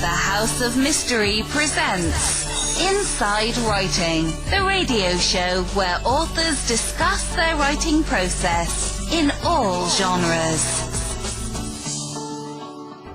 The House of Mystery presents Inside Writing, the radio show where authors discuss their writing process in all genres.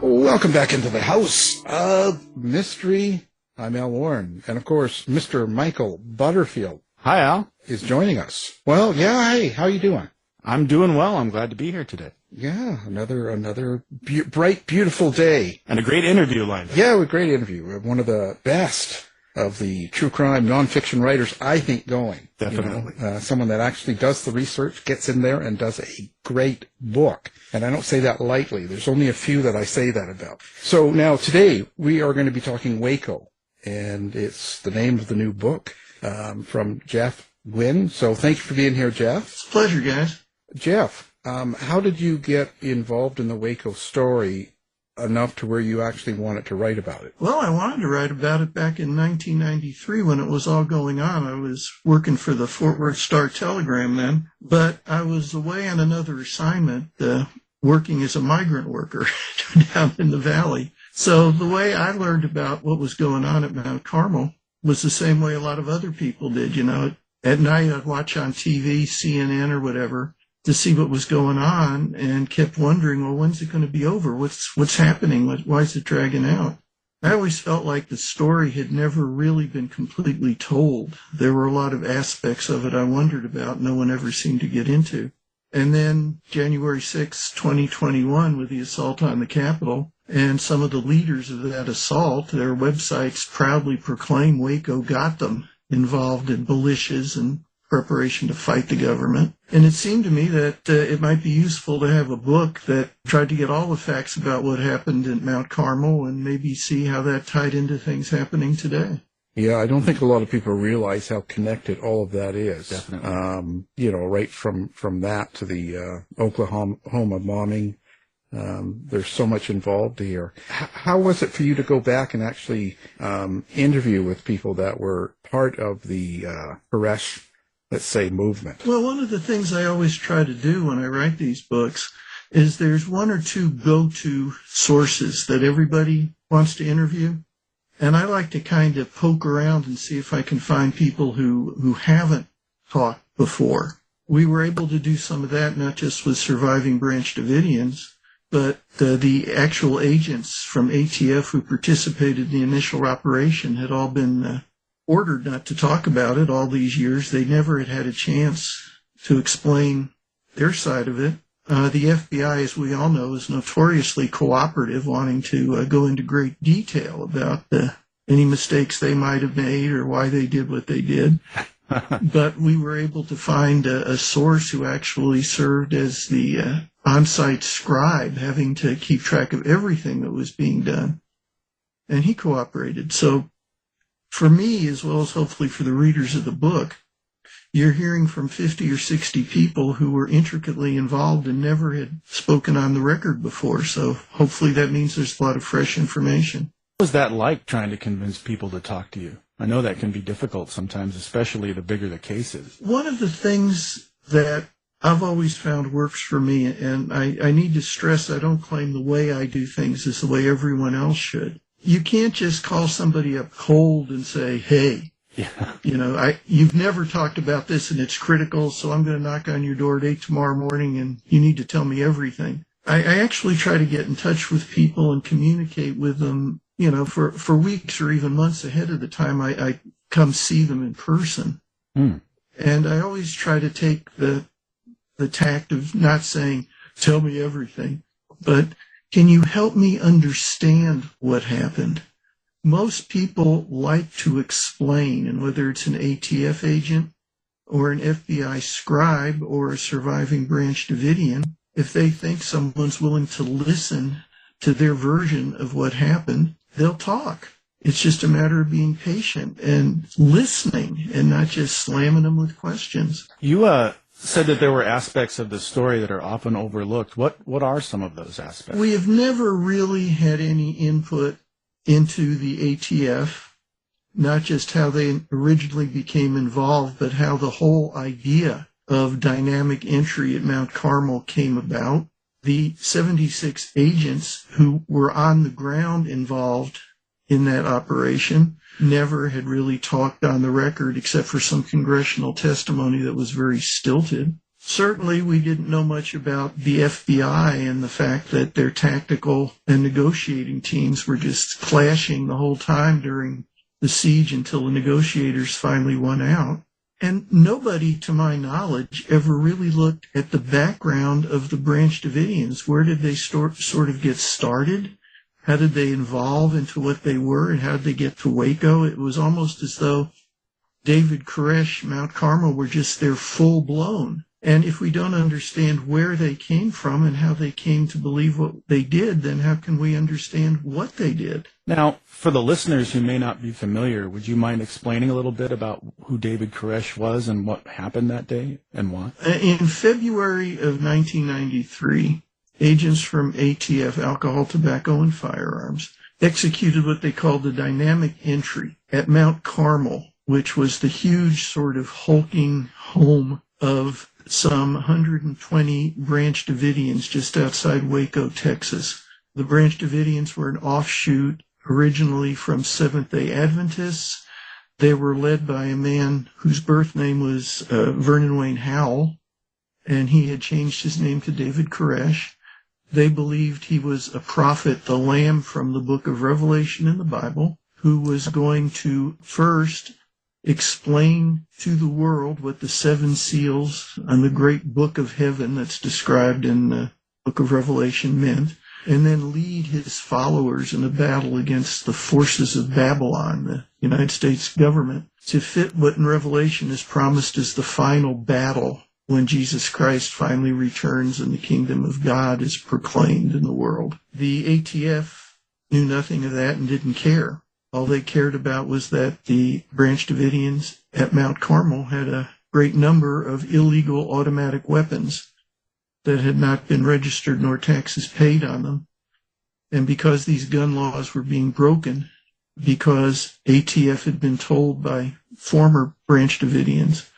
Welcome back into the House of Mystery. I'm Al Warren, and of course, Mr. Michael Butterfield. Hi, Al. Is joining us. Well, yeah, hey, how you doing? I'm doing well. I'm glad to be here today. Yeah, another bright, beautiful day. And a great interview lined up. Yeah, a great interview. We have one of the best of the true crime nonfiction writers, I think, going. Definitely. Someone that actually does the research, gets in there, and does a great book. And I don't say that lightly. There's only a few that I say that about. So now today, we are going to be talking Waco. And it's the name of the new book from Jeff Guinn. So thank you for being here, Jeff. It's a pleasure, guys. Jeff, how did you get involved in the Waco story enough to where you actually wanted to write about it? Well, I wanted to write about it back in 1993 when it was all going on. I was working for the Fort Worth Star-Telegram then, but I was away on another assignment, working as a migrant worker down in the valley. So the way I learned about what was going on at Mount Carmel was the same way a lot of other people did. You know, at night I'd watch on TV, CNN or whatever, to see what was going on, and kept wondering, well, when's it going to be over? What's happening? Why is it dragging out? I always felt like the story had never really been completely told. There were a lot of aspects of it I wondered about, no one ever seemed to get into. And then January 6, 2021, with the assault on the Capitol, and some of the leaders of that assault, their websites proudly proclaim Waco got them involved in militias and preparation to fight the government. And it seemed to me that it might be useful to have a book that tried to get all the facts about what happened at Mount Carmel and maybe see how that tied into things happening today. Yeah, I don't think a lot of people realize how connected all of that is. Definitely. Right from that to the Oklahoma bombing. There's so much involved here. How was it for you to go back and actually interview with people that were part of the Koresh, let's say, movement? Well, one of the things I always try to do when I write these books is there's one or two go-to sources that everybody wants to interview. And I like to kind of poke around and see if I can find people who haven't talked before. We were able to do some of that, not just with surviving Branch Davidians, but the actual agents from ATF who participated in the initial operation had all been ordered not to talk about it all these years. They never had a chance to explain their side of it. The FBI, as we all know, is notoriously cooperative, wanting to go into great detail about any mistakes they might have made or why they did what they did. But we were able to find a source who actually served as the on-site scribe, having to keep track of everything that was being done. And he cooperated. So for me, as well as hopefully for the readers of the book, you're hearing from 50 or 60 people who were intricately involved and never had spoken on the record before. So hopefully that means there's a lot of fresh information. What was that like, trying to convince people to talk to you? I know that can be difficult sometimes, especially the bigger the case is. One of the things that I've always found works for me, and I need to stress I don't claim the way I do things is the way everyone else should. You can't just call somebody up cold and say, hey, yeah, you've never talked about this and it's critical, so I'm going to knock on your door at 8 tomorrow morning and you need to tell me everything. I actually try to get in touch with people and communicate with them, for weeks or even months ahead of the time I come see them in person. And I always try to take the tact of not saying, tell me everything, but can you help me understand what happened? Most people like to explain, and whether it's an ATF agent or an FBI scribe or a surviving Branch Davidian, if they think someone's willing to listen to their version of what happened, they'll talk. It's just a matter of being patient and listening and not just slamming them with questions. You said that there were aspects of the story that are often overlooked. What are some of those aspects? We have never really had any input into the ATF, not just how they originally became involved, but how the whole idea of dynamic entry at Mount Carmel came about. The 76 agents who were on the ground involved in that operation, never had really talked on the record except for some congressional testimony that was very stilted. Certainly, we didn't know much about the FBI and the fact that their tactical and negotiating teams were just clashing the whole time during the siege until the negotiators finally won out. And nobody, to my knowledge, ever really looked at the background of the Branch Davidians. Where did they sort of get started? How did they evolve into what they were, and how did they get to Waco? It was almost as though David Koresh, Mount Carmel, were just there full-blown. And if we don't understand where they came from and how they came to believe what they did, then how can we understand what they did? Now, for the listeners who may not be familiar, would you mind explaining a little bit about who David Koresh was and what happened that day and why? In February of 1993, agents from ATF, Alcohol, Tobacco, and Firearms, executed what they called the dynamic entry at Mount Carmel, which was the huge sort of hulking home of some 120 Branch Davidians just outside Waco, Texas. The Branch Davidians were an offshoot originally from Seventh-day Adventists. They were led by a man whose birth name was Vernon Wayne Howell, and he had changed his name to David Koresh. They believed he was a prophet, the Lamb from the book of Revelation in the Bible, who was going to first explain to the world what the seven seals on the great book of heaven that's described in the book of Revelation meant, and then lead his followers in a battle against the forces of Babylon, the United States government, to fit what in Revelation is promised as the final battle when Jesus Christ finally returns and the kingdom of God is proclaimed in the world. The ATF knew nothing of that and didn't care. All they cared about was that the Branch Davidians at Mount Carmel had a great number of illegal automatic weapons that had not been registered nor taxes paid on them. And because these gun laws were being broken, because ATF had been told by former Branch Davidians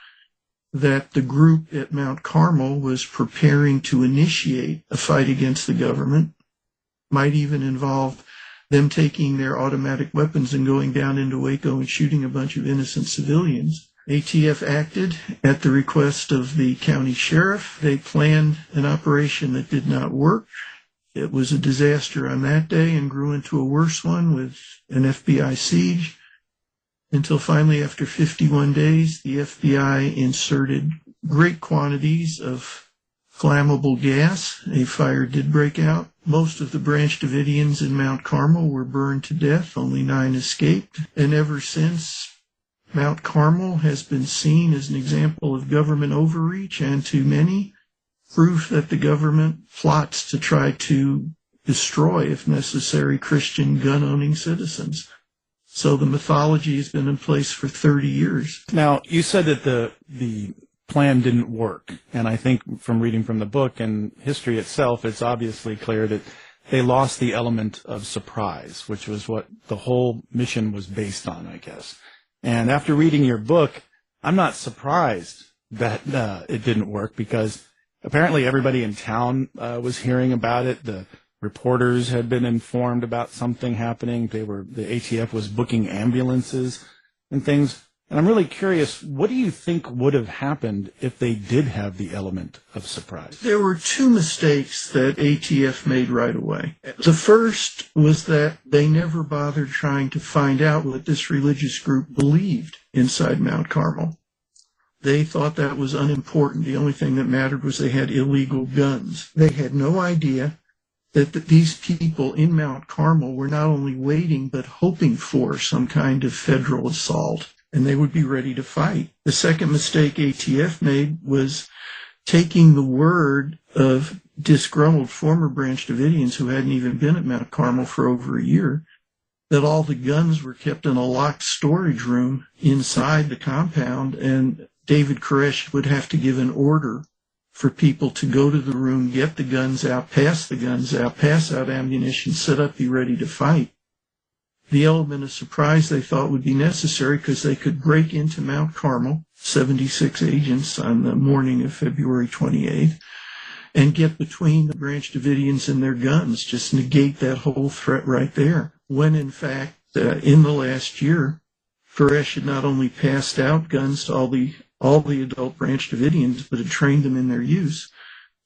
that the group at Mount Carmel was preparing to initiate a fight against the government, might even involve them taking their automatic weapons and going down into Waco and shooting a bunch of innocent civilians. ATF acted at the request of the county sheriff. They planned an operation that did not work. It was a disaster on that day and grew into a worse one with an FBI siege, until finally, after 51 days, the FBI inserted great quantities of flammable gas. A fire did break out. Most of the Branch Davidians in Mount Carmel were burned to death. Only 9 escaped. And ever since, Mount Carmel has been seen as an example of government overreach and, to many, proof that the government plots to try to destroy, if necessary, Christian gun-owning citizens. So the mythology has been in place for 30 years. Now, you said that the plan didn't work, and I think from reading from the book and history itself, it's obviously clear that they lost the element of surprise, which was what the whole mission was based on, I guess. And after reading your book, I'm not surprised that it didn't work, because apparently everybody in town was hearing about it. The reporters had been informed about something happening. The ATF was booking ambulances and things. And I'm really curious, what do you think would have happened if they did have the element of surprise? There were 2 mistakes that ATF made right away. The first was that they never bothered trying to find out what this religious group believed inside Mount Carmel. They thought that was unimportant. The only thing that mattered was they had illegal guns. They had no idea that these people in Mount Carmel were not only waiting but hoping for some kind of federal assault, and they would be ready to fight. The second mistake ATF made was taking the word of disgruntled former Branch Davidians who hadn't even been at Mount Carmel for over a year, that all the guns were kept in a locked storage room inside the compound, and David Koresh would have to give an order for people to go to the room, get the guns out, pass out ammunition, set up, be ready to fight. The element of surprise they thought would be necessary because they could break into Mount Carmel, 76 agents on the morning of February 28th, and get between the Branch Davidians and their guns, just negate that whole threat right there. When in fact in the last year, Koresh had not only passed out guns to all the adult Branch Davidians, but had trained them in their use.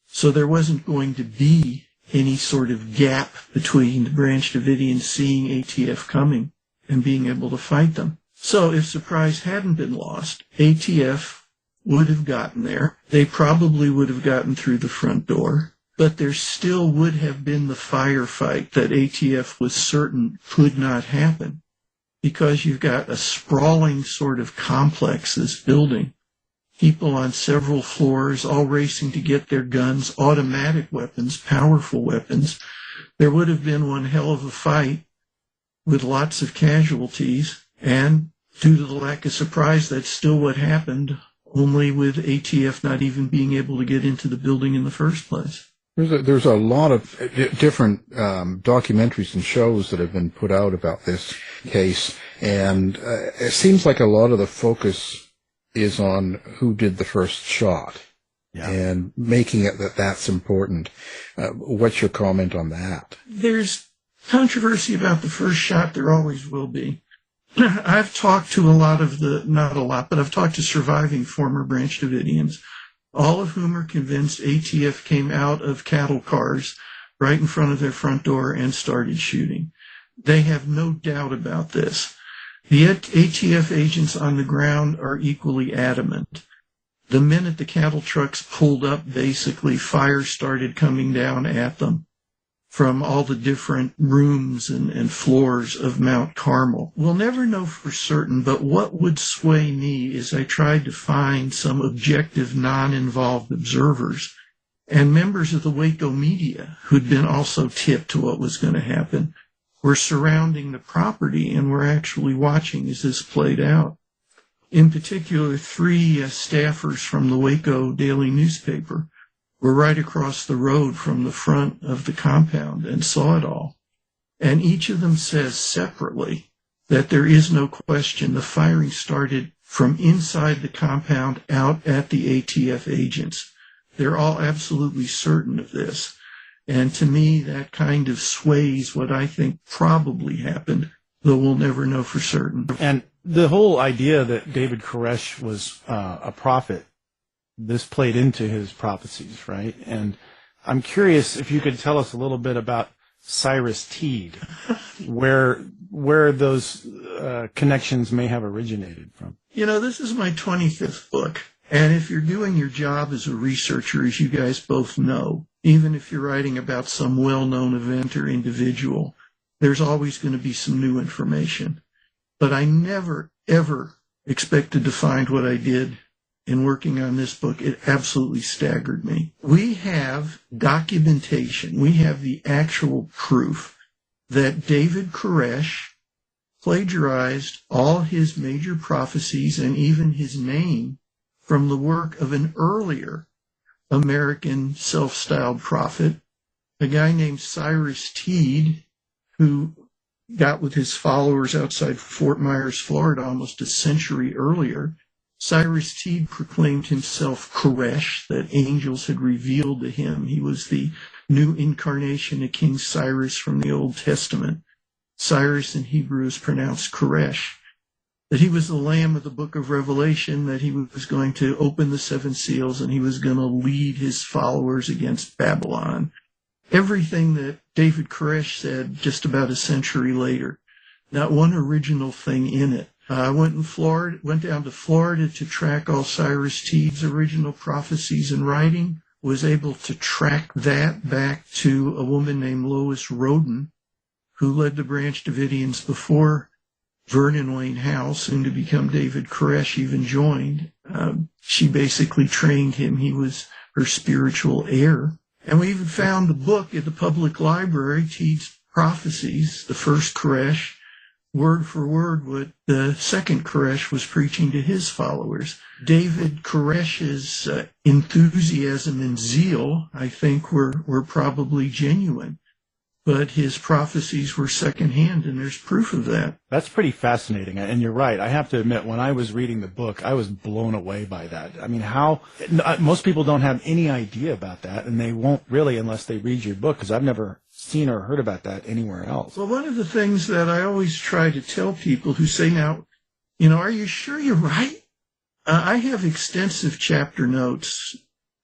So there wasn't going to be any sort of gap between the Branch Davidians seeing ATF coming and being able to fight them. So if surprise hadn't been lost, ATF would have gotten there. They probably would have gotten through the front door, but there still would have been the firefight that ATF was certain could not happen, because you've got a sprawling sort of complex, this building, people on several floors all racing to get their guns, automatic weapons, powerful weapons. There would have been one hell of a fight with lots of casualties, and due to the lack of surprise, that's still what happened, only with ATF not even being able to get into the building in the first place. There's a lot of different documentaries and shows that have been put out about this case, and it seems like a lot of the focus is on who did the first shot, and making it that's important. What's your comment on that? There's controversy about the first shot. There always will be. I've talked to I've talked to surviving former Branch Davidians, all of whom are convinced ATF came out of cattle cars right in front of their front door and started shooting. They have no doubt about this. The ATF agents on the ground are equally adamant. The minute the cattle trucks pulled up, basically fire started coming down at them from all the different rooms and floors of Mount Carmel. We'll never know for certain, but what would sway me is I tried to find some objective, non-involved observers and members of the Waco media who'd been also tipped to what was going to happen, were surrounding the property and were actually watching as this played out. In particular, 3 staffers from the Waco daily newspaper were right across the road from the front of the compound and saw it all. And each of them says separately that there is no question the firing started from inside the compound out at the ATF agents. They're all absolutely certain of this. And to me, that kind of sways what I think probably happened, though we'll never know for certain. And the whole idea that David Koresh was a prophet, this played into his prophecies, right? And I'm curious if you could tell us a little bit about Cyrus Teed, where those connections may have originated from. This is my 25th book. And if you're doing your job as a researcher, as you guys both know, even if you're writing about some well-known event or individual, there's always going to be some new information. But I never, ever expected to find what I did in working on this book. It absolutely staggered me. We have documentation. We have the actual proof that David Koresh plagiarized all his major prophecies and even his name from the work of an earlier American self-styled prophet, a guy named Cyrus Teed, who got with his followers outside Fort Myers, Florida, almost a century earlier. Cyrus Teed proclaimed himself Koresh, that angels had revealed to him. He was the new incarnation of King Cyrus from the Old Testament. Cyrus in Hebrew is pronounced Koresh. That he was the Lamb of the book of Revelation, that he was going to open the 7 seals, and he was going to lead his followers against Babylon. Everything that David Koresh said just about a century later. Not one original thing in it. I went down to Florida to track all Cyrus Teed's original prophecies and writing, was able to track that back to a woman named Lois Roden, who led the Branch Davidians before Vernon Wayne Howe, soon to become David Koresh, even joined. She basically trained him. He was her spiritual heir. And we even found the book at the public library, Teed's Prophecies, the first Koresh, word for word what the second Koresh was preaching to his followers. David Koresh's enthusiasm and zeal, I think, were probably genuine. But his prophecies were secondhand, and there's proof of that. That's pretty fascinating, and you're right. I have to admit, when I was reading the book, I was blown away by that. I mean, most people don't have any idea about that, and they won't really unless they read your book, because I've never seen or heard about that anywhere else. Well, one of the things that I always try to tell people who say, now, are you sure you're right? I have extensive chapter notes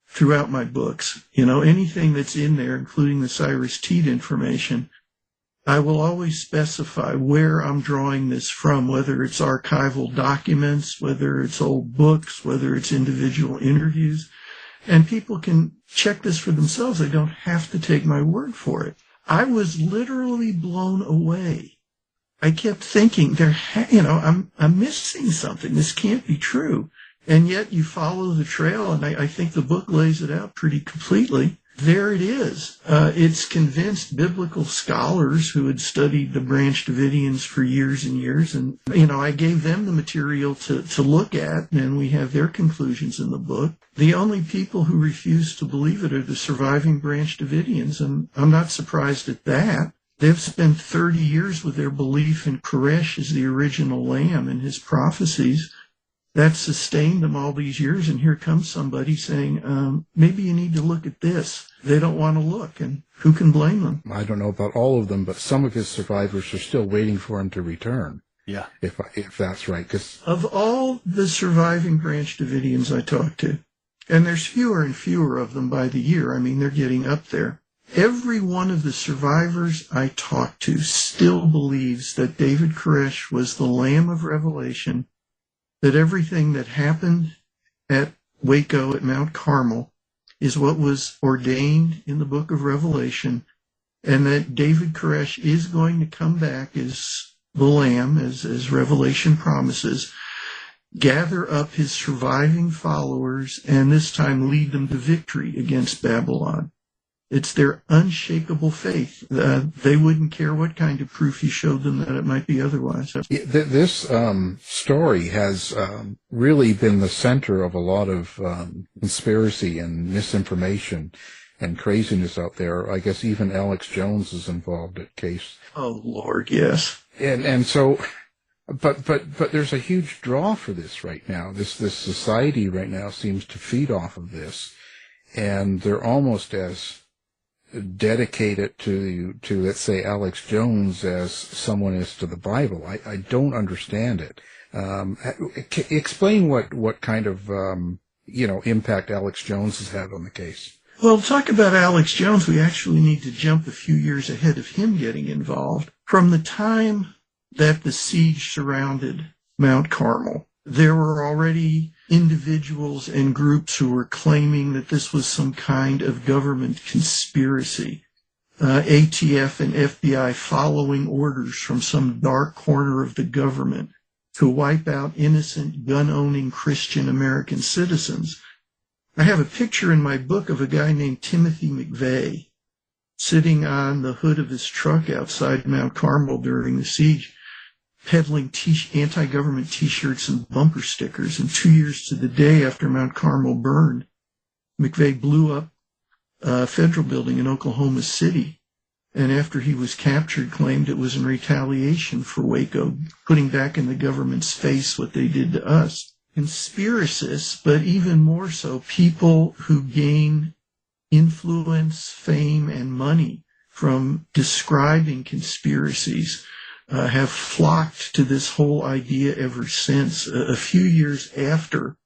throughout my books. Anything that's in there, including the Cyrus Teed information, I will always specify where I'm drawing this from, whether it's archival documents, whether it's old books, whether it's individual interviews. And people can check this for themselves. They don't have to take my word for it. I was literally blown away. I kept thinking, I'm missing something. This can't be true. And yet you follow the trail, and I think the book lays it out pretty completely. There it is. It's convinced biblical scholars who had studied the Branch Davidians for years and years. And, I gave them the material to look at, and we have their conclusions in the book. The only people who refuse to believe it are the surviving Branch Davidians, and I'm not surprised at that. They've spent 30 years with their belief in Koresh as the original lamb and his prophecies. That sustained them all these years, and here comes somebody saying, maybe you need to look at this. They don't want to look, and who can blame them? I don't know about all of them, but some of his survivors are still waiting for him to return. Yeah. If that's right. 'Cause of all the surviving Branch Davidians I talked to, and there's fewer and fewer of them by the year, they're getting up there. Every one of the survivors I talked to still believes that David Koresh was the Lamb of Revelation, that everything that happened at Waco at Mount Carmel is what was ordained in the book of Revelation, and that David Koresh is going to come back as the Lamb, as Revelation promises, gather up his surviving followers, and this time lead them to victory against Babylon. It's their unshakable faith. They wouldn't care what kind of proof you showed them that it might be otherwise. This story has really been the center of a lot of conspiracy and misinformation and craziness out there. I guess even Alex Jones is involved in the case. Oh, Lord, yes. And so, but there's a huge draw for this right now. This society right now seems to feed off of this, and they're almost as dedicated to let's say Alex Jones as someone is to the Bible. I don't understand it. Explain what kind of impact Alex Jones has had on the case. Well, talk about Alex Jones. We actually need to jump a few years ahead of him getting involved. From the time that the siege surrounded Mount Carmel, there were already individuals and groups who were claiming that this was some kind of government conspiracy. ATF and FBI following orders from some dark corner of the government to wipe out innocent gun-owning Christian American citizens. I have a picture in my book of a guy named Timothy McVeigh sitting on the hood of his truck outside Mount Carmel during the siege, peddling anti-government T-shirts and bumper stickers. And 2 years to the day after Mount Carmel burned, McVeigh blew up a federal building in Oklahoma City, and after he was captured, claimed it was in retaliation for Waco, putting back in the government's face what they did to us. Conspiracists, but even more so, people who gain influence, fame, and money from describing conspiracies have flocked to this whole idea ever since. A few years after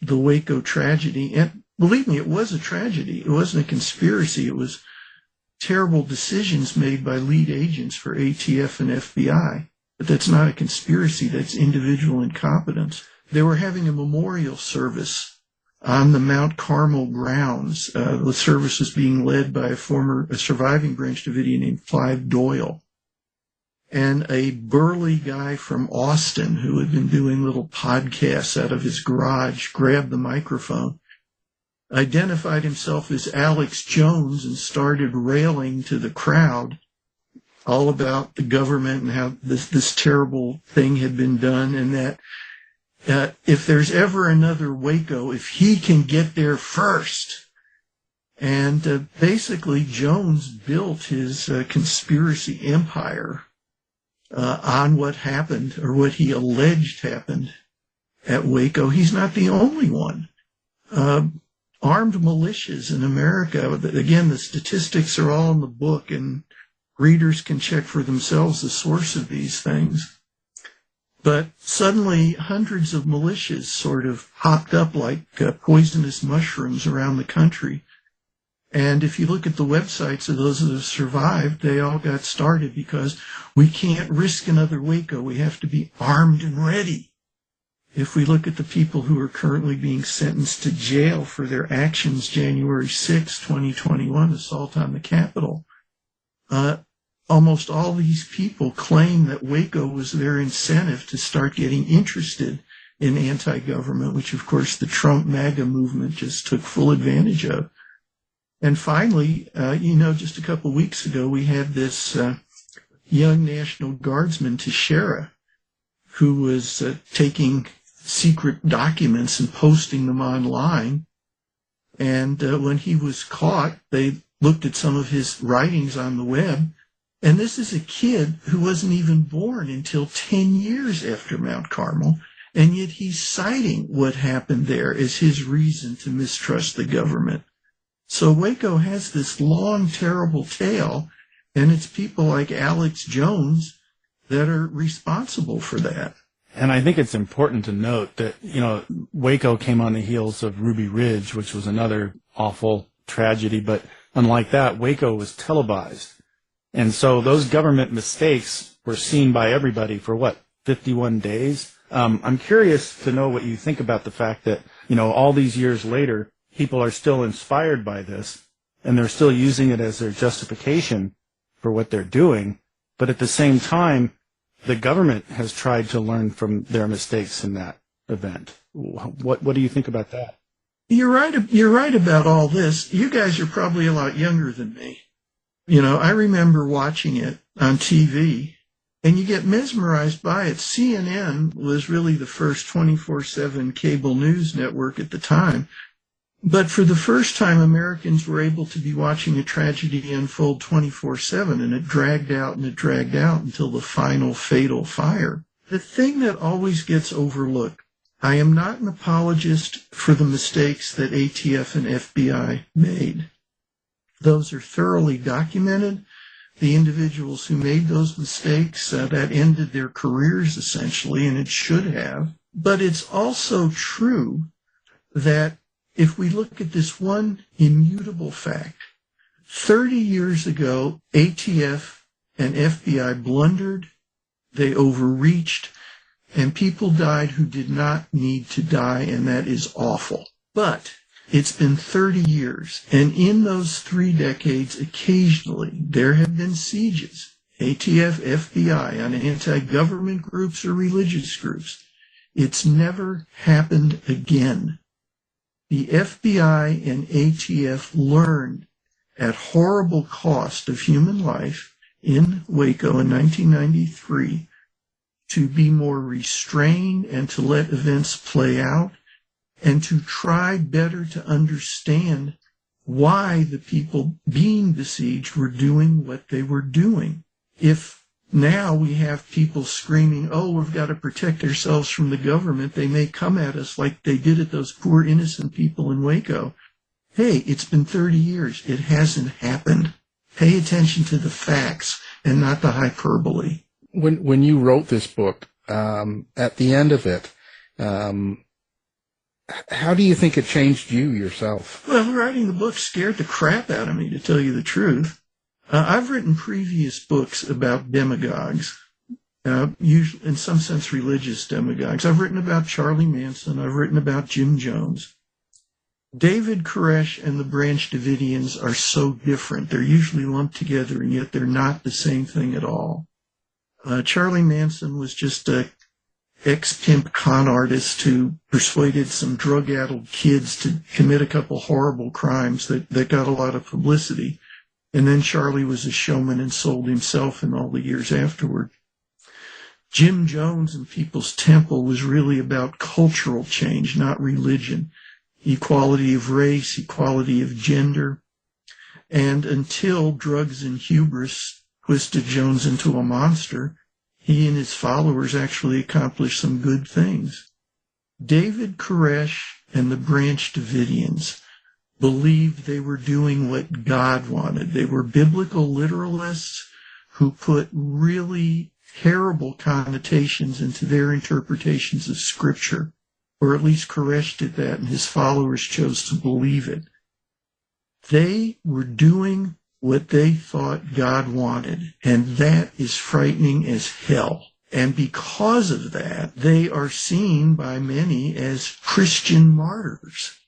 the Waco tragedy, and believe me, it was a tragedy. It wasn't a conspiracy. It was terrible decisions made by lead agents for ATF and FBI. But that's not a conspiracy. That's individual incompetence. They were having a memorial service on the Mount Carmel grounds. The service was being led by a surviving Branch Davidian named Clive Doyle. And a burly guy from Austin who had been doing little podcasts out of his garage grabbed the microphone, identified himself as Alex Jones, and started railing to the crowd all about the government and how this terrible thing had been done, and that if there's ever another Waco, if he can get there first. And basically Jones built his conspiracy empire on what happened, or what he alleged happened at Waco. He's not the only one. armed militias in America. Again, the statistics are all in the book, and readers can check for themselves the source of these things. But suddenly, hundreds of militias sort of hopped up like poisonous mushrooms around the country. And if you look at the websites of those that have survived, they all got started because we can't risk another Waco. We have to be armed and ready. If we look at the people who are currently being sentenced to jail for their actions January 6, 2021, assault on the Capitol, almost all these people claim that Waco was their incentive to start getting interested in anti-government, which, of course, the Trump MAGA movement just took full advantage of. And finally, just a couple of weeks ago, we had this young National Guardsman, Teixeira, who was taking secret documents and posting them online. And when he was caught, they looked at some of his writings on the web. And this is a kid who wasn't even born until 10 years after Mount Carmel. And yet he's citing what happened there as his reason to mistrust the government. So Waco has this long, terrible tale, and it's people like Alex Jones that are responsible for that. And I think it's important to note that, Waco came on the heels of Ruby Ridge, which was another awful tragedy. But unlike that, Waco was televised. And so those government mistakes were seen by everybody for 51 days? I'm curious to know what you think about the fact that, all these years later, people are still inspired by this, and they're still using it as their justification for what they're doing. But at the same time, the government has tried to learn from their mistakes in that event. What do you think about that? You're right about all this. You guys are probably a lot younger than me. I remember watching it on TV, and you get mesmerized by it. CNN was really the first 24/7 cable news network at the time. But for the first time, Americans were able to be watching a tragedy unfold 24/7, and it dragged out until the final fatal fire. The thing that always gets overlooked, I am not an apologist for the mistakes that ATF and FBI made. Those are thoroughly documented. The individuals who made those mistakes, that ended their careers essentially, and it should have. But it's also true that if we look at this one immutable fact, 30 years ago, ATF and FBI blundered, they overreached, and people died who did not need to die, and that is awful. But it's been 30 years, and in those 3 decades, occasionally, there have been sieges, ATF, FBI, on anti-government groups or religious groups. It's never happened again. The FBI and ATF learned at horrible cost of human life in Waco in 1993 to be more restrained and to let events play out and to try better to understand why the people being besieged were doing what they were doing. If now we have people screaming, oh, we've got to protect ourselves from the government, they may come at us like they did at those poor innocent people in Waco. Hey, it's been 30 years. It hasn't happened. Pay attention to the facts and not the hyperbole. When you wrote this book, at the end of it, how do you think it changed you yourself? Well, writing the book scared the crap out of me, to tell you the truth. I've written previous books about demagogues, usually in some sense religious demagogues. I've written about Charlie Manson. I've written about Jim Jones. David Koresh and the Branch Davidians are so different. They're usually lumped together, and yet they're not the same thing at all. Charlie Manson was just a ex-pimp con artist who persuaded some drug-addled kids to commit a couple horrible crimes that got a lot of publicity. And then Charlie was a showman and sold himself in all the years afterward. Jim Jones and People's Temple was really about cultural change, not religion. Equality of race, equality of gender. And until drugs and hubris twisted Jones into a monster, he and his followers actually accomplished some good things. David Koresh and the Branch Davidians believed they were doing what God wanted. They were biblical literalists who put really terrible connotations into their interpretations of Scripture, or at least Koresh did that, and his followers chose to believe it. They were doing what they thought God wanted, and that is frightening as hell. And because of that, they are seen by many as Christian martyrs.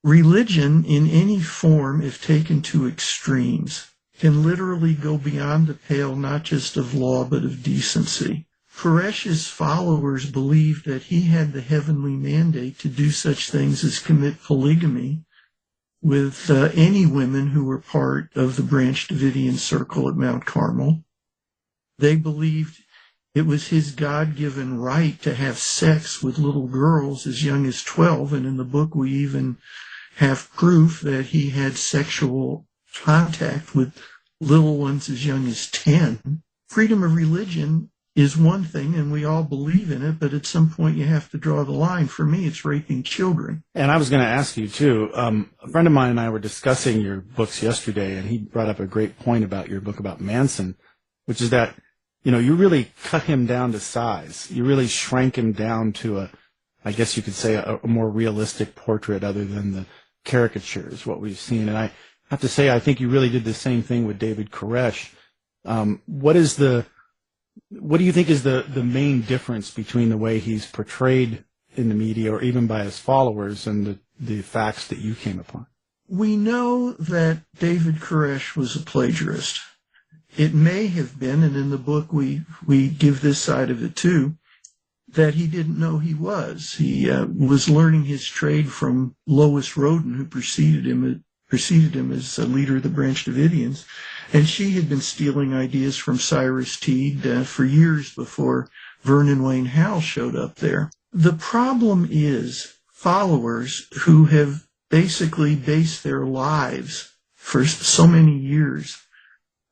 Religion, in any form, if taken to extremes, can literally go beyond the pale not just of law but of decency. Koresh's followers believed that he had the heavenly mandate to do such things as commit polygamy with any women who were part of the Branch Davidian circle at Mount Carmel. They believed it was his God-given right to have sex with little girls as young as 12, and in the book we even have proof that he had sexual contact with little ones as young as 10. Freedom of religion is one thing, and we all believe in it, but at some point you have to draw the line. For me, it's raping children. And I was going to ask you, too, a friend of mine and I were discussing your books yesterday, and he brought up a great point about your book about Manson, which is that, you know, you really cut him down to size. You really shrank him down to I guess you could say, a more realistic portrait other than the caricatures, what we've seen. And I have to say, I think you really did the same thing with David Koresh. What do you think is the main difference between the way he's portrayed in the media or even by his followers and the facts that you came upon? We know that David Koresh was a plagiarist. It may have been, and in the book we give this side of it too, that he didn't know he was. He was learning his trade from Lois Roden, who preceded him as a leader of the Branch Davidians, and she had been stealing ideas from Cyrus Teague for years before Vernon Wayne Howell showed up there. The problem is followers who have basically based their lives for so many years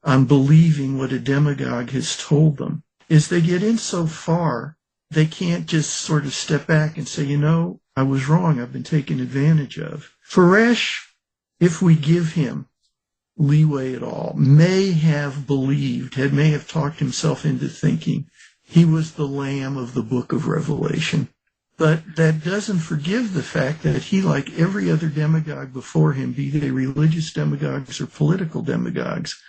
on believing what a demagogue has told them, is they get in so far, they can't just sort of step back and say, you know, I was wrong, I've been taken advantage of. Koresh, if we give him leeway at all, may have talked himself into thinking he was the lamb of the book of Revelation. But that doesn't forgive the fact that he, like every other demagogue before him, be they religious demagogues or political demagogues,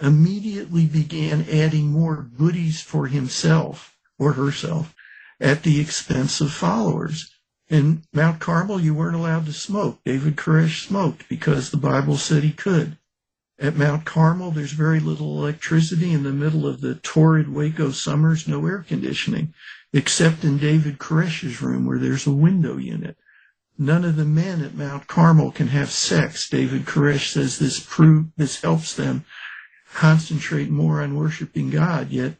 immediately began adding more goodies for himself or herself at the expense of followers. In Mount Carmel, you weren't allowed to smoke. David Koresh smoked because the Bible said he could. At Mount Carmel, there's very little electricity. In the middle of the torrid Waco summers, no air conditioning, except in David Koresh's room where there's a window unit. None of the men at Mount Carmel can have sex. David Koresh says this helps them concentrate more on worshiping God, yet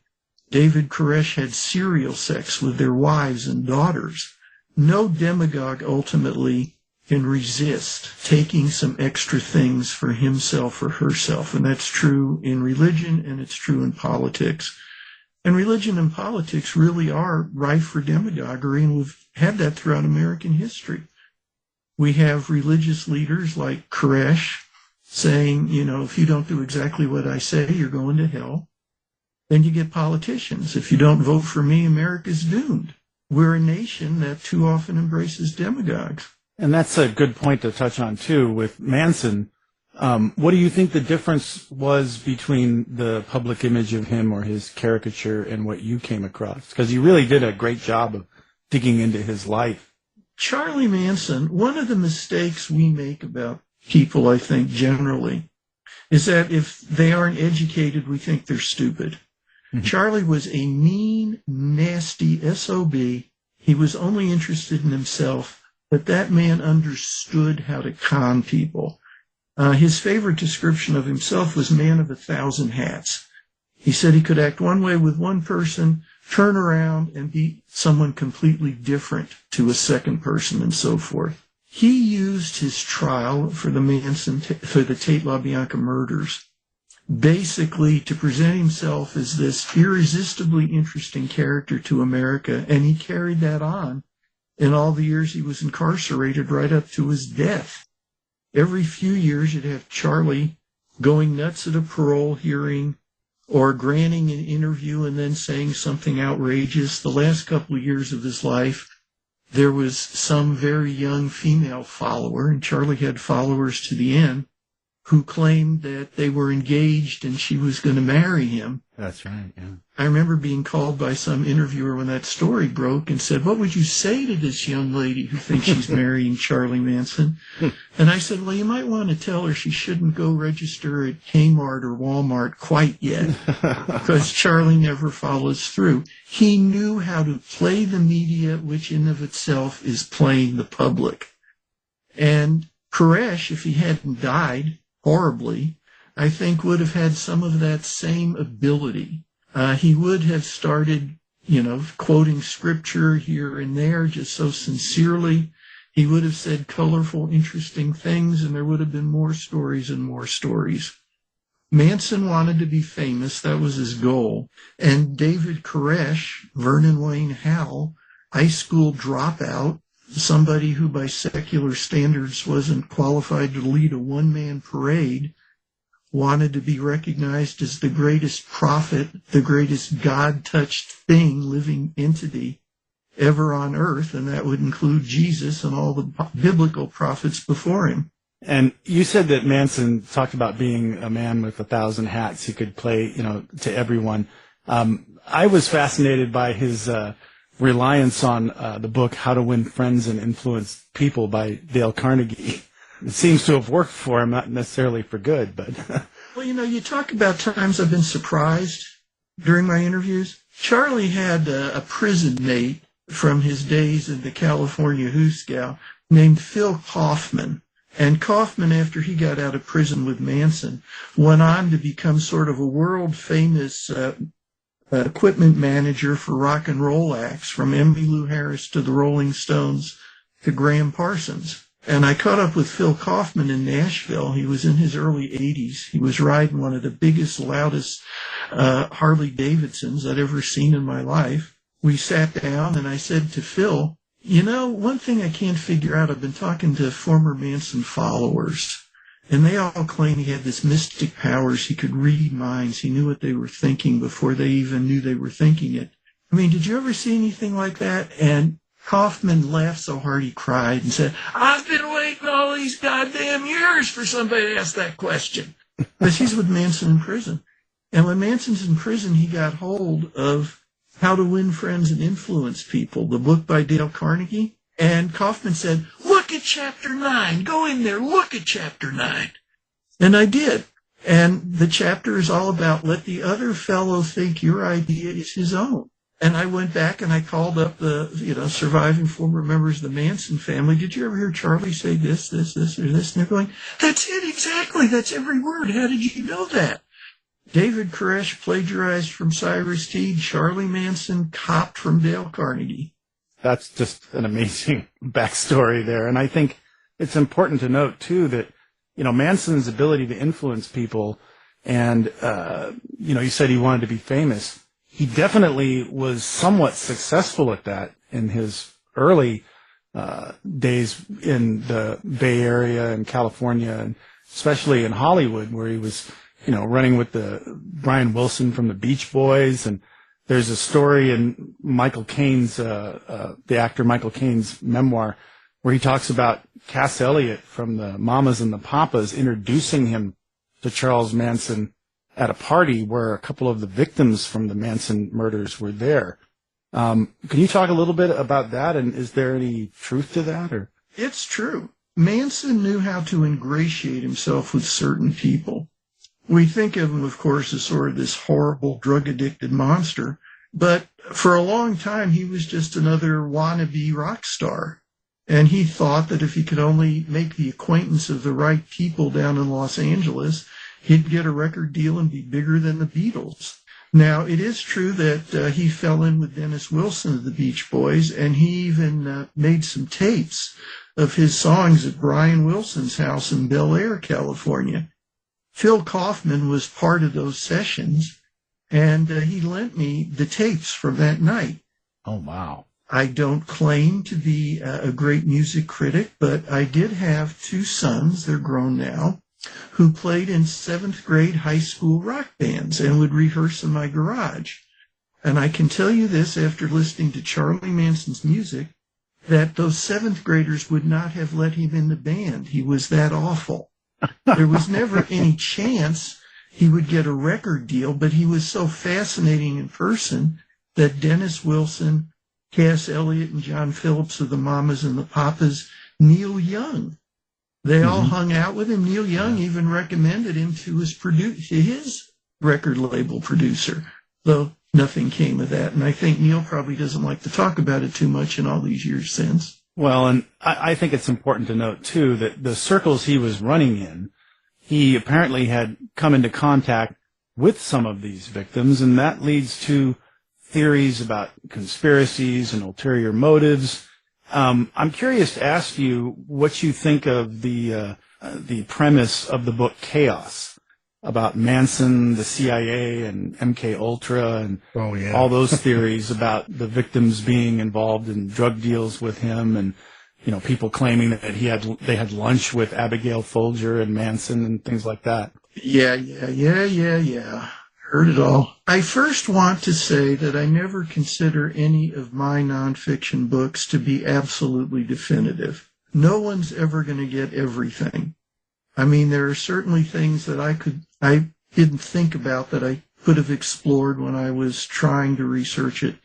David Koresh had serial sex with their wives and daughters. No demagogue ultimately can resist taking some extra things for himself or herself, and that's true in religion and it's true in politics. And religion and politics really are rife for demagoguery, and we've had that throughout American history. We have religious leaders like Koresh saying, you know, if you don't do exactly what I say, you're going to hell. Then you get politicians. If you don't vote for me, America's doomed. We're a nation that too often embraces demagogues. And that's a good point to touch on, too, with Manson. What do you think the difference was between the public image of him or his caricature and what you came across? Because you really did a great job of digging into his life. Charlie Manson, one of the mistakes we make about people, I think, generally, is that if they aren't educated, we think they're stupid. Mm-hmm. Charlie was a mean, nasty SOB. He was only interested in himself, but that man understood how to con people. His favorite description of himself was man of 1,000 hats. He said he could act one way with one person, turn around and be someone completely different to a second person, and so forth. He used his trial for the Tate LaBianca murders basically to present himself as this irresistibly interesting character to America, and he carried that on in all the years he was incarcerated right up to his death. Every few years you'd have Charlie going nuts at a parole hearing or granting an interview and then saying something outrageous. The last couple of years of his life, there was some very young female follower, and Charlie had followers to the end, who claimed that they were engaged and she was going to marry him. That's right, yeah. I remember being called by some interviewer when that story broke and said, "What would you say to this young lady who thinks she's marrying Charlie Manson?" And I said, "Well, you might want to tell her she shouldn't go register at Kmart or Walmart quite yet, because Charlie never follows through." He knew how to play the media, which in of itself is playing the public. And Koresh, if he hadn't died horribly, I think would have had some of that same ability. He would have started, quoting scripture here and there just so sincerely. He would have said colorful, interesting things, and there would have been more stories and more stories. Manson wanted to be famous. That was his goal. And David Koresh, Vernon Wayne Howell, high school dropout, somebody who by secular standards wasn't qualified to lead a one-man parade, wanted to be recognized as the greatest prophet, the greatest God-touched thing, living entity ever on earth, and that would include Jesus and all the biblical prophets before him. And you said that Manson talked about being a man with 1,000 hats. He could play, to everyone. I was fascinated by his reliance on the book How to Win Friends and Influence People by Dale Carnegie. It seems to have worked for him, not necessarily for good, but... Well, you talk about times I've been surprised during my interviews. Charlie had a prison mate from his days in the California Hooskow named Phil Kaufman. And Kaufman, after he got out of prison with Manson, went on to become sort of a world-famous equipment manager for rock and roll acts, from Emmylou Harris to the Rolling Stones to Graham Parsons. And I caught up with Phil Kaufman in Nashville. He was in his early 80s. He was riding one of the biggest, loudest Harley Davidsons I'd ever seen in my life. We sat down, and I said to Phil, one thing I can't figure out, I've been talking to former Manson followers, and they all claim he had this mystic powers. He could read minds. He knew what they were thinking before they even knew they were thinking it. I mean, did you ever see anything like that? And Kaufman laughed so hard he cried and said, "I've been waiting all these goddamn years for somebody to ask that question." Because he's with Manson in prison. And when Manson's in prison, he got hold of How to Win Friends and Influence People, the book by Dale Carnegie. And Kaufman said, "Look at chapter 9. Go in there. Look at chapter 9. And I did. And the chapter is all about let the other fellow think your idea is his own. And I went back and I called up the, surviving former members of the Manson family. "Did you ever hear Charlie say this, or this?" And they're going, "That's it, exactly. That's every word. How did you know that?" David Koresh plagiarized from Cyrus Teague. Charlie Manson copped from Dale Carnegie. That's just an amazing backstory there. And I think it's important to note, too, that, Manson's ability to influence people and, you said he wanted to be famous. He definitely was somewhat successful at that in his early days in the Bay Area and California, and especially in Hollywood, where he was, running with the Brian Wilson from the Beach Boys. And there's a story in Michael Caine's, the actor Michael Caine's memoir, where he talks about Cass Elliot from the Mamas and the Papas introducing him to Charles Manson at a party where a couple of the victims from the Manson murders were there. Can you talk a little bit about that, and is there any truth to that? Or It's true. Manson knew how to ingratiate himself with certain people. We think of him, of course, as sort of this horrible drug-addicted monster, but for a long time he was just another wannabe rock star. And he thought that if he could only make the acquaintance of the right people down in Los Angeles, he'd get a record deal and be bigger than the Beatles. Now, it is true that he fell in with Dennis Wilson of the Beach Boys, and he even made some tapes of his songs at Brian Wilson's house in Bel Air, California. Phil Kaufman was part of those sessions, and he lent me the tapes from that night. Oh, wow. I don't claim to be a great music critic, but I did have two sons, they're grown now, who played in 7th grade high school rock bands and would rehearse in my garage. And I can tell you this after listening to Charlie Manson's music, that those 7th graders would not have let him in the band. He was that awful. There was never any chance he would get a record deal, but he was so fascinating in person that Dennis Wilson, Cass Elliot, and John Phillips of the Mamas and the Papas, Neil Young, they all hung out with him. Neil Young even recommended him to his record label producer, though nothing came of that. And I think Neil probably doesn't like to talk about it too much in all these years since. Well, and I think it's important to note, too, that the circles he was running in, he apparently had come into contact with some of these victims, and that leads to theories about conspiracies and ulterior motives. I'm curious to ask you what you think of the premise of the book Chaos, about Manson, the CIA, and MK Ultra, and all those theories about the victims being involved in drug deals with him, and people claiming that they had lunch with Abigail Folger and Manson and things like that. Yeah. Heard it all. I first want to say that I never consider any of my nonfiction books to be absolutely definitive. No one's ever going to get everything. I mean, there are certainly things that I didn't think about that I could have explored when I was trying to research it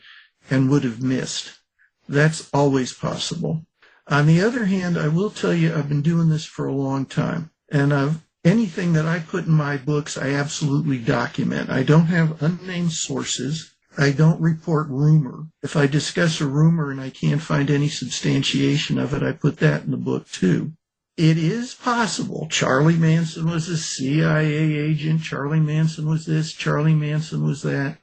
and would have missed. That's always possible. On the other hand, I will tell you, I've been doing this for a long time, and anything that I put in my books, I absolutely document. I don't have unnamed sources. I don't report rumor. If I discuss a rumor and I can't find any substantiation of it, I put that in the book too. It is possible. Charlie Manson was a CIA agent. Charlie Manson was this. Charlie Manson was that.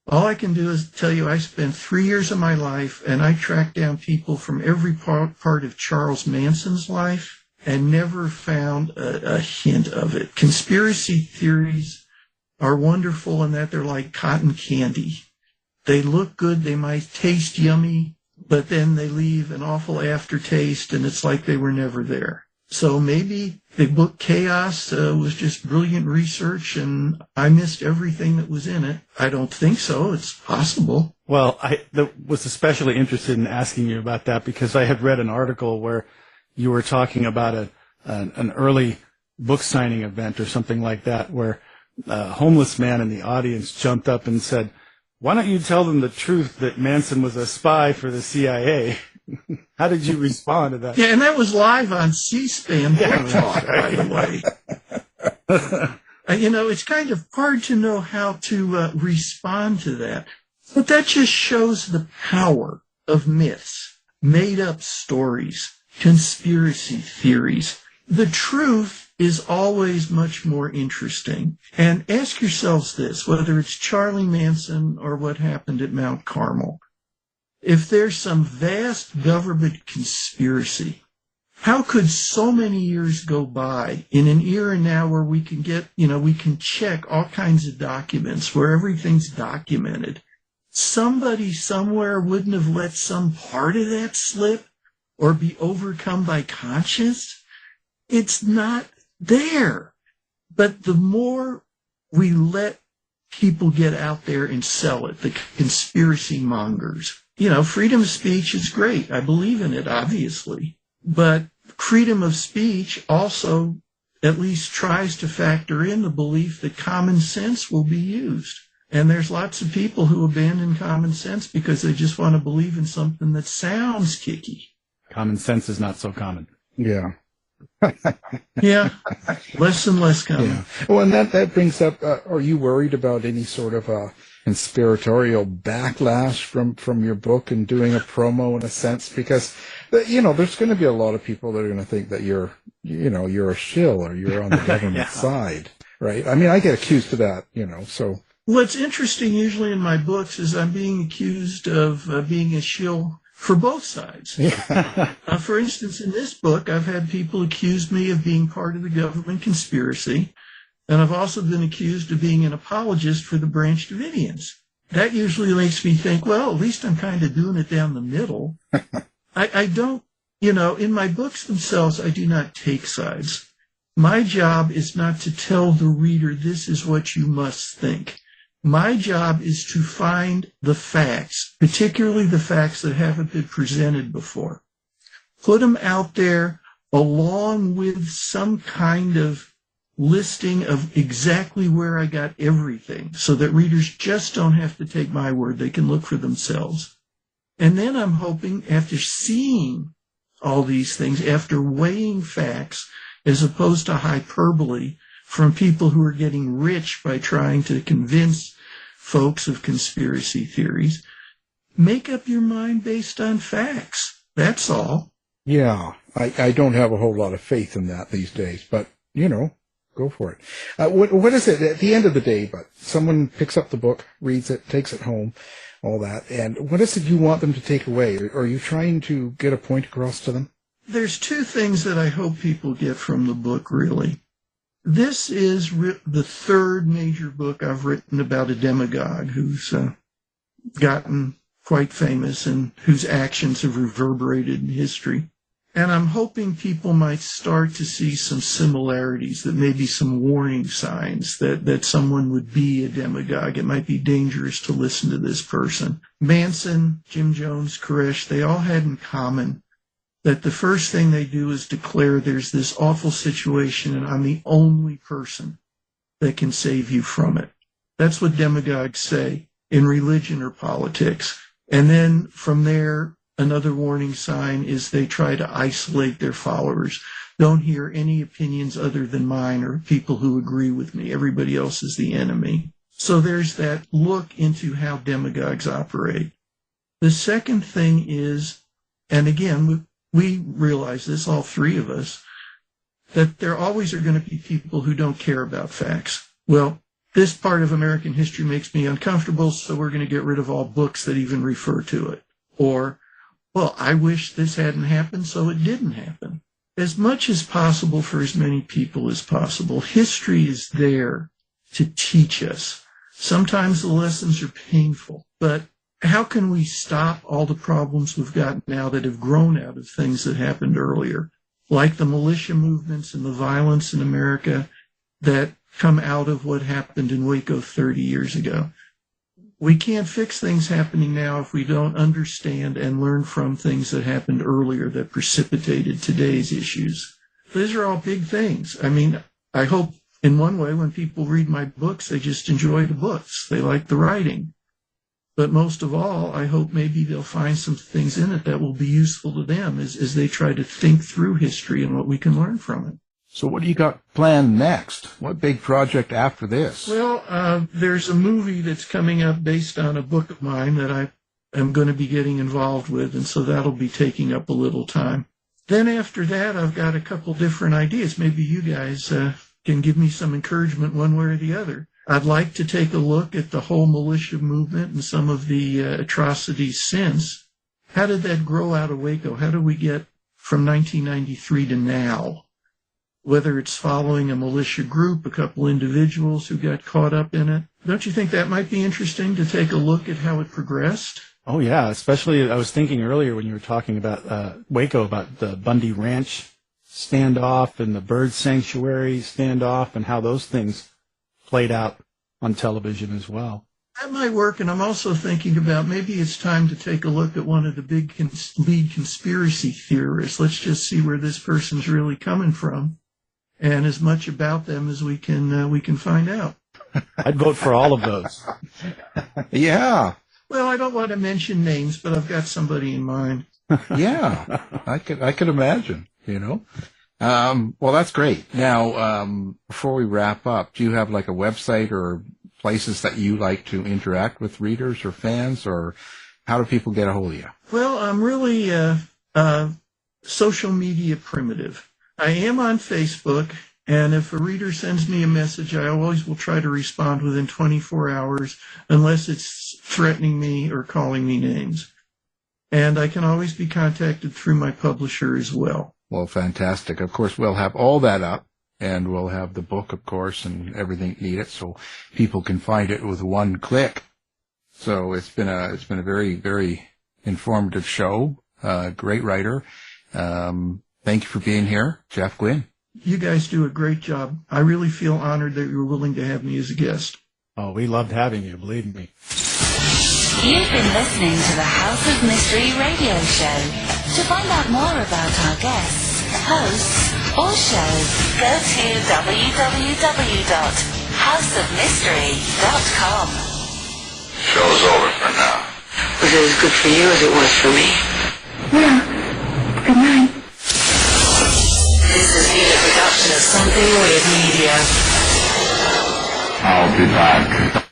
All I can do is tell you I spent 3 years of my life, and I tracked down people from every part of Charles Manson's life and never found a hint of it. Conspiracy theories are wonderful in that they're like cotton candy. They look good. They might taste yummy, but then they leave an awful aftertaste, and it's like they were never there. So maybe the book Chaos was just brilliant research, and I missed everything that was in it. I don't think so. It's possible. Well, I was especially interested in asking you about that because I had read an article where you were talking about an early book signing event or something like that, where a homeless man in the audience jumped up and said, "Why don't you tell them the truth that Manson was a spy for the CIA?" How did you respond to that? Yeah, and that was live on C-SPAN Book Talk, by the way. It's kind of hard to know how to respond to that. But that just shows the power of myths, made-up stories, conspiracy theories. The truth is always much more interesting. And ask yourselves this, whether it's Charlie Manson or what happened at Mount Carmel. If there's some vast government conspiracy, how could so many years go by in an era now where we can we can check all kinds of documents, where everything's documented? Somebody somewhere wouldn't have let some part of that slip or be overcome by conscience. It's not there. But the more we let people get out there and sell it, the conspiracy mongers, freedom of speech is great. I believe in it, obviously. But freedom of speech also at least tries to factor in the belief that common sense will be used. And there's lots of people who abandon common sense because they just want to believe in something that sounds kicky. Common sense is not so common. Yeah. Yeah, less and less common. Yeah. Well, and that brings up, are you worried about any sort of conspiratorial backlash from your book and doing a promo in a sense? Because, there's going to be a lot of people that are going to think that you're a shill or you're on the government side, right? I mean, I get accused of that, so. What's interesting usually in my books is I'm being accused of being a shill for both sides. Yeah. For instance, in this book, I've had people accuse me of being part of the government conspiracy, and I've also been accused of being an apologist for the Branch Davidians. that usually makes me think, well, at least I'm kind of doing it down the middle. I don't, in my books themselves, I do not take sides. My job is not to tell the reader this is what you must think. My job is to find the facts, particularly the facts that haven't been presented before. Put them out there along with some kind of listing of exactly where I got everything so that readers just don't have to take my word. They can look for themselves. And then I'm hoping after seeing all these things, after weighing facts as opposed to hyperbole from people who are getting rich by trying to convince folks of conspiracy theories, make up your mind based on facts. That's all. Yeah, I don't have a whole lot of faith in that these days, but, go for it. What is it at the end of the day? But someone picks up the book, reads it, takes it home, all that. And what is it you want them to take away? Are you trying to get a point across to them? There's two things that I hope people get from the book, really. This is the third major book I've written about a demagogue who's gotten quite famous and whose actions have reverberated in history. And I'm hoping people might start to see some similarities, that maybe some warning signs that someone would be a demagogue. It might be dangerous to listen to this person. Manson, Jim Jones, Koresh, they all had in common that the first thing they do is declare there's this awful situation and I'm the only person that can save you from it. That's what demagogues say in religion or politics. And then from there, another warning sign is they try to isolate their followers. Don't hear any opinions other than mine or people who agree with me. Everybody else is the enemy. So there's that look into how demagogues operate. The second thing is, and again, we realize this, all three of us, that there always are going to be people who don't care about facts. Well, this part of American history makes me uncomfortable, so we're going to get rid of all books that even refer to it. Or, well, I wish this hadn't happened, so it didn't happen. As much as possible for as many people as possible, history is there to teach us. Sometimes the lessons are painful, but how can we stop all the problems we've got now that have grown out of things that happened earlier, like the militia movements and the violence in America that come out of what happened in Waco 30 years ago? We can't fix things happening now if we don't understand and learn from things that happened earlier that precipitated today's issues. These are all big things. I mean, I hope in one way when people read my books, they just enjoy the books. They like the writing. But most of all, I hope maybe they'll find some things in it that will be useful to them as they try to think through history and what we can learn from it. So what do you got planned next? What big project after this? Well, there's a movie that's coming up based on a book of mine that I am going to be getting involved with, and so that'll be taking up a little time. Then after that, I've got a couple different ideas. Maybe you guys can give me some encouragement one way or the other. I'd like to take a look at the whole militia movement and some of the atrocities since. How did that grow out of Waco? How did we get from 1993 to now? Whether it's following a militia group, a couple individuals who got caught up in it. Don't you think that might be interesting to take a look at how it progressed? Oh, yeah. Especially, I was thinking earlier when you were talking about Waco, about the Bundy Ranch standoff and the bird sanctuary standoff and how those things played out on television as well. That might work, and I'm also thinking about maybe it's time to take a look at one of the big lead conspiracy theorists. Let's just see where this person's really coming from, and as much about them as we can find out. I'd vote for all of those. Yeah. Well, I don't want to mention names, but I've got somebody in mind. Yeah, I could imagine, Well, that's great. Now, before we wrap up, do you have like a website or places that you like to interact with readers or fans, or how do people get a hold of you? Well, I'm really social media primitive. I am on Facebook, and if a reader sends me a message, I always will try to respond within 24 hours, unless it's threatening me or calling me names. And I can always be contacted through my publisher as well. Well, fantastic. Of course, we'll have all that up, and we'll have the book, of course, and everything needed, so people can find it with one click. So it's been a very, very informative show. Great writer. Thank you for being here, Jeff Guinn. You guys do a great job. I really feel honored that you were willing to have me as a guest. Oh, we loved having you, believe me. You've been listening to the House of Mystery radio show. To find out more about our guests, hosts, or shows, go to www.houseofmystery.com. Show's over for now. Was it as good for you as it was for me? Yeah. Good night. This has been a production of Something Weird Media. I'll be back.